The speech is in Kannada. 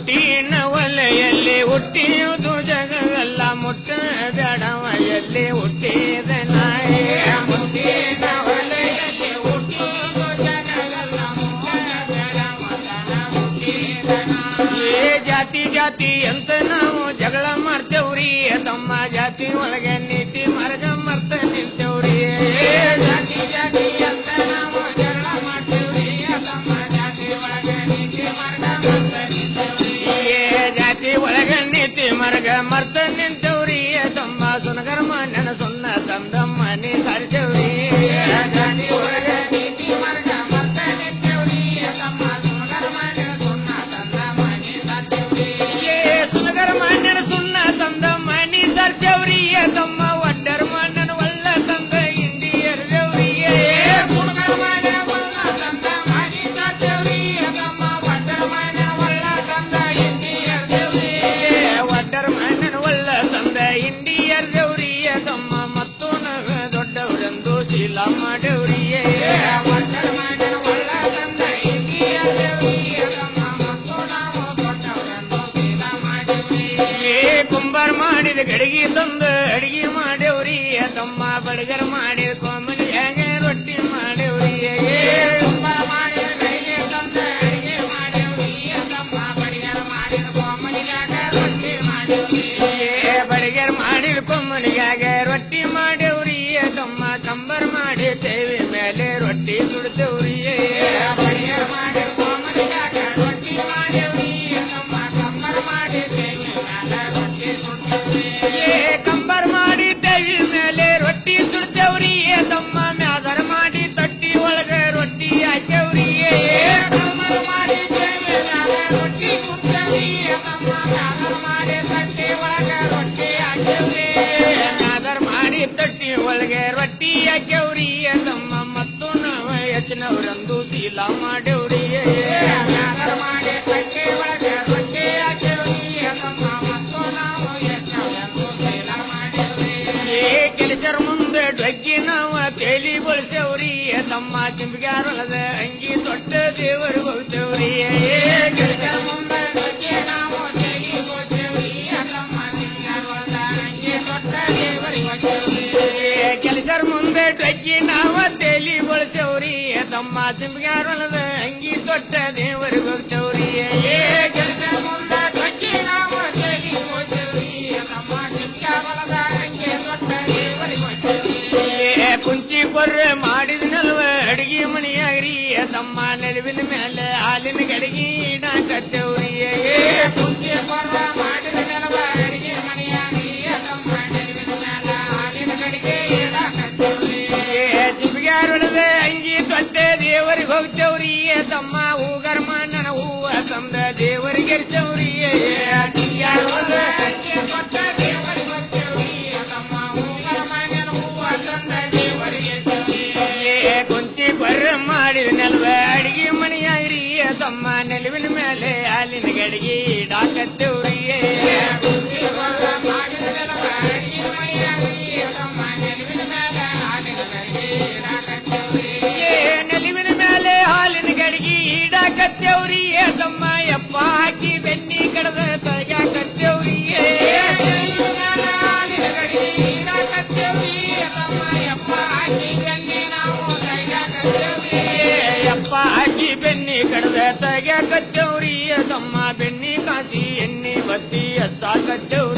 ಹುಟ್ಟಿನ ಒಲೆಯಲ್ಲಿ ಹುಟ್ಟಿಯುವುದು ಜಗವೆಲ್ಲ ಮುಟ್ಟ ಬೇಡವ ಎಲ್ಲಿ ಹುಟ್ಟಿದ ನಾಯಿ ಮುಟ್ಟಿನ ಒಲೆಯಲ್ಲಿ ಹುಟ್ಟಿಯುವುದು ಜಗವೆಲ್ಲ ಮುಟ್ಟ ಬೇಡವ ಹುಟ್ಟಿದ ನಾಯಿ ಜಾತಿ ಜಾತಿ ಅಂತ ನಾವು ಜಗಳ ಮಾಡ್ತೇವ್ರಿ ತಮ್ಮ ಜಾತಿ ಒಳಗೆ ನೀತಿ ಮಾರ್ಗ ಮರ್ತ ನಿಂತೇವ್ರಿ ಜಾತಿ ಜಾತಿ ಅಂತ ನಾವು ಜಗಳ ಮಾಡ್ತೇವ್ರಿ ತಮ್ಮ ಜಾತಿ ಒಳಗೆ ನೀತಿ ಮಾರ್ಗ ಮರ್ತ ನಿಂತೇವ್ರಿ ಜಾತಿ ಒಳಗೆ ನೀತಿ ಮಾರ್ಗ ಮರ್ತ ನಿಂತೇವ್ರಿ ತಮ್ಮ ಸುನಗರ್ಮ ನೆನಸುನ್ನ ತಂದಮ್ಮ ನೀ ಸಾರಿಸೇವ್ರಿ ಜಾತಿ ಒಳಗೆ ನೀತಿ ಮಾರ್ಗ ಮರ್ತ ನಿಂತೇವ್ರಿ ತಮ್ಮ ಸುನಗರ್ಮ ನೆನಸುನ್ನ ತಂದಮ್ಮ ನೀ ಸಾರಿಸೇವ್ರಿ ಸುನಗರ್ಮ ನೆನಸುನ್ನ ತಂದಮ್ಮ ನೀ ಸಾರಿಸೇವ್ರಿ ತಮ್ಮ ಒಡ್ಡರ್ ಮಣ್ಣನ ಒಳ್ಳ ತಂದ ಇಂಡಿಯರ್ ದೇವ್ರಿ ಸುನಗರ್ಮ ನೆನಸುನ್ನ ತಂದಮ್ಮ ನೀ ಸಾರಿಸೇವ್ರಿ ತಮ್ಮ ಒಡ್ಡರ್ ಮಣ್ಣನ ಒಳ್ಳ ತಂದ ಇಂಡಿಯರ್ ದೇವ್ರಿ ಒಡ್ಡರ್ ಮಣ್ಣನ ಒಳ್ಳ ತಂದ ಇಂಡಿಯರ್ ದೇವ್ರಿ ತಮ್ಮ ಮತ್ತು ನಾವು ದೊಡ್ಡವರೆಂದು ಶೀಲ ಮಾಡೇವ್ರಿ ಒಡ್ಡರ್ ಮಣ್ಣನ ಒಳ್ಳ ತಂದ ಇಂಡಿಯರ್ ದೇವ್ರಿ ತಮ್ಮ ಮತ್ತು ನಾವು ದೊಡ್ಡವರೆಂದು ಶೀಲ ಮಾಡೇವ್ರಿ ಕುಂಬಾರ ಮಾಡಿದ ಗಡಿಗೆ ತಂದು ಅಡಿಗೆ ಮಾಡೇವ್ರಿ ತಮ್ಮ ಬಡಗರ್ ಮಾಡಿದ ಕೋಮಲಿ ಹೇಗೆ ರೊಟ್ಟಿ ಮಾಡೇವ್ರಿ ಕುಂಬಾರ ಮಾಡಿದ ಗಡಿಗೆ ತಂದು ಅಡಿಗೆ ಮಾಡೇವ್ರಿ ತಮ್ಮ ಬಡಗರ್ ಮಾಡಿದ ಕೋಮಲಿಗಾಗ ರೊಟ್ಟಿ ಮಾಡೇವ್ರಿ ಬಡಗರ್ ಮಾಡಿದ ಕೋಮಲಿಗಾಗ ರೊಟ್ಟಿ ಮಾಡೇವ್ರಿ ತಮ್ಮ ಕಂಬರ್ ಮಾಡಿ ತೇವಿ ಮೇಲೆ ರೊಟ್ಟಿ ಸುಡ್ತೇವ್ರಿ ಬಡಗರ್ ಮಾಡಿದ ಕೋಮಲಿಗಾಗ ರೊಟ್ಟಿ ಮಾಡೇವ್ರಿ ತಮ್ಮ ಕಂಬರ್ ಮಾಡಿ ತೇವಿ ಮೇಲೆ ರೊಟ್ಟಿ ಸುಡ್ತೇವ್ರಿ ಕಂಬರ್ ಮಾಡಿ ತೇವಿ ಮೇಲೆ ರೊಟ್ಟಿ ಸುಡ್ತೇವ್ರಿ ತಮ್ಮ ಮ್ಯಾದರ್ ಮಾಡಿ ತಟ್ಟಿ ಒಳಗೆ ರೊಟ್ಟಿ ಹಾಕ್ಯವ್ರಿ ಕಂಬರ್ ಮಾಡಿ ತೇವಿ ಮೇಲೆ ರೊಟ್ಟಿ ಸುಡ್ತೇವ್ರಿ ತಮ್ಮ ಮ್ಯಾದರ್ ಮಾಡಿ ತಟ್ಟಿ ಒಳಗೆ ರೊಟ್ಟಿ ಹಾಕ್ಯವ್ರಿ ಮ್ಯಾದರ್ ಮಾಡಿ ತಟ್ಟಿ ಒಳಗೆ ರೊಟ್ಟಿ ಹಾಕ್ಯವ್ರಿ ತಮ್ಮ ಮತ್ತು ನಾವು ಹೆಚ್ಚಿನವರಂದು ಶೀಲ ಮಾಡೇವ್ರಿ ಮ್ಯಾದರ್ ಮಾಡಿ ತಟ್ಟಿ ಒಳಗೆ ರೊಟ್ಟಿ ಹಾಕ್ಯವ್ರಿ ತಮ್ಮ ಮತ್ತು ನಾವು ಹೆಚ್ಚಿನವರಂದು ಶೀಲ ಮಾಡೇವ್ರಿ ಕೆಲಸರ ಮುಂದೆ ಡೊಗ್ಗಿ ನಾವು ತೇಲಿ ಬಳಸೇವ್ರಿ ತಮ್ಮ ಚಿಂಬಿಗಾರೊಳದ ಅಂಗಿ ದೊಡ್ಡ ದೇವರು ಹೋಗ್ತೇವ್ರಿ ಕೆಲಸರ ಮುಂದೆ ಡೊಗ್ಗಿ ನಾವು ತೇಲಿ ಬಳಸೇವ್ರಿ ತಮ್ಮ ಚಿಂಬಿಗಾರೊಳದ ಅಂಗಿ ದೊಡ್ಡ ದೇವರಿಗೆ ಹೋಗ್ತೇವ್ರಿ ಕೆಲಸರ ಮುಂದೆ ಡೊಗ್ಗಿ ನಾವು ತೇಲಿ ಬಳಸೇವ್ರಿ ತಮ್ಮ ಚಿಂಬಿಗಾರೊಳದ ಅಂಗಿ ದೊಡ್ಡ ದೇವರಿಗೆ ಹೋಗ್ತೇವ್ರಿ ಕೆಲಸರ ಮುಂದೆ ಡೊಗ್ಗಿ ನಾವು ತೇಲಿ ಬಳಸೇವ್ರಿ ತಮ್ಮ ಚಿಂಬಿಗಾರೊಳದ ಅಂಗಿ ದೊಡ್ಡ ದೇವರಿಗೆ ಹೋಗ್ತೇವ್ರಿ ಕುಂಚಿ ಕೊರ್ರೆ ಮಾಡಿದ ನಲ್ವ ಅಡಿಗೆ ಮನೆಯಾಗ್ರಿ ತಮ್ಮ ನೆಲವಿನ ಮೇಲೆ ಹಾಲಿನ ಗಡಿಗೆ ಇಡಾಕತ್ತೇವ್ರಿ ಕುಂಚಿ ಕೊರ್ರೆ ಮಾಡಿದ ನಲ್ವ ಅಡಿಗೆ ಮನೆಯಾಗ್ರಿ ತಮ್ಮ ನೆಲವಿನ ಮೇಲೆ ಹಾಲಿನ ಗಡಿಗೆ ಇಡಾಕತ್ತೇವ್ರಿ ಜಿಬ್ಗ್ಯಾರೊಳದ ಅಂಗಿ ದೊಡ್ಡ ದೇವರಿಗೆ ಹೋಗ್ತೇವ್ರಿ ತಮ್ಮ ಹೂಗರ್ ಮಣ್ಣನ ಹೂವ ತಂದ ದೇವರಿಗೆ ಎರ್ಸೇವ್ರಿ ಜಿಬ್ಗ್ಯಾರೊಳದ ಅಂಗಿ ದೊಡ್ಡ ದೇವರಿಗೆ ಹೋಗ್ತೇವ್ರಿ ತಮ್ಮ ಹೂಗರ್ ಮಣ್ಣನ ಹೂವ ತಂದ ದೇವರಿಗೆ ಕುಂಚಿ ಕೊರ್ರೆ ಮಾಡಿದ ನೆಲವ ಅಡಿಗೆ ಮನೆಯಾಗ್ರಿ ತಮ್ಮ ನೆಲವಿನ ಮೇಲೆ ಹಾಲಿನ ಗಡಿಗೆ ಇಡಾಕತ್ತೇವ್ರಿ ಕುಂಚಿ ಕೊರ್ರೆ ಮಾಡಿದ ನೆಲವ ಅಡಿಗೆ ಮನೆಯಾಗ್ರಿ ತಮ್ಮ ನೆಲವಿನ ಮೇಲೆ ಹಾಲಿನ ಗಡಿಗೆ ಇಡಾಕತ್ತೇವ್ರಿ ನೆಲವಿನ ಮೇಲೆ ಹಾಲಿನ ಗಡಿಗೆ ಇಡಾಕತ್ತೇವ್ರಿ ತಮ್ಮ ಯಪ್ಪ ಹಾಕಿ ಬೆನ್ನಿ ಕಡದ ತೆಗ್ಯಾಕತ್ತೇವ್ರಿ ಹಾಲಿನ ಗಡಿಗೆ ಇಡಾಕತ್ತೇವ್ರಿ ತಮ್ಮ ಯಪ್ಪ ಹಾಕಿ ಬೆನ್ನಿ ನಾವು ತೆಗ್ಯಾಕತ್ತೇವ್ರಿ ಯಪ್ಪ ಹಾಕಿ ಬೆನ್ನಿ ಕಡದ ತೆಗ್ಯಾಕತ್ತೇವ್ರಿ ತಮ್ಮ ಬೆನ್ನಿ ಕಾಸಿ ಎಣ್ಣೆ ಬತ್ತಿ ಹಚ್ಚಾಕತ್ತೇವ್ರಿ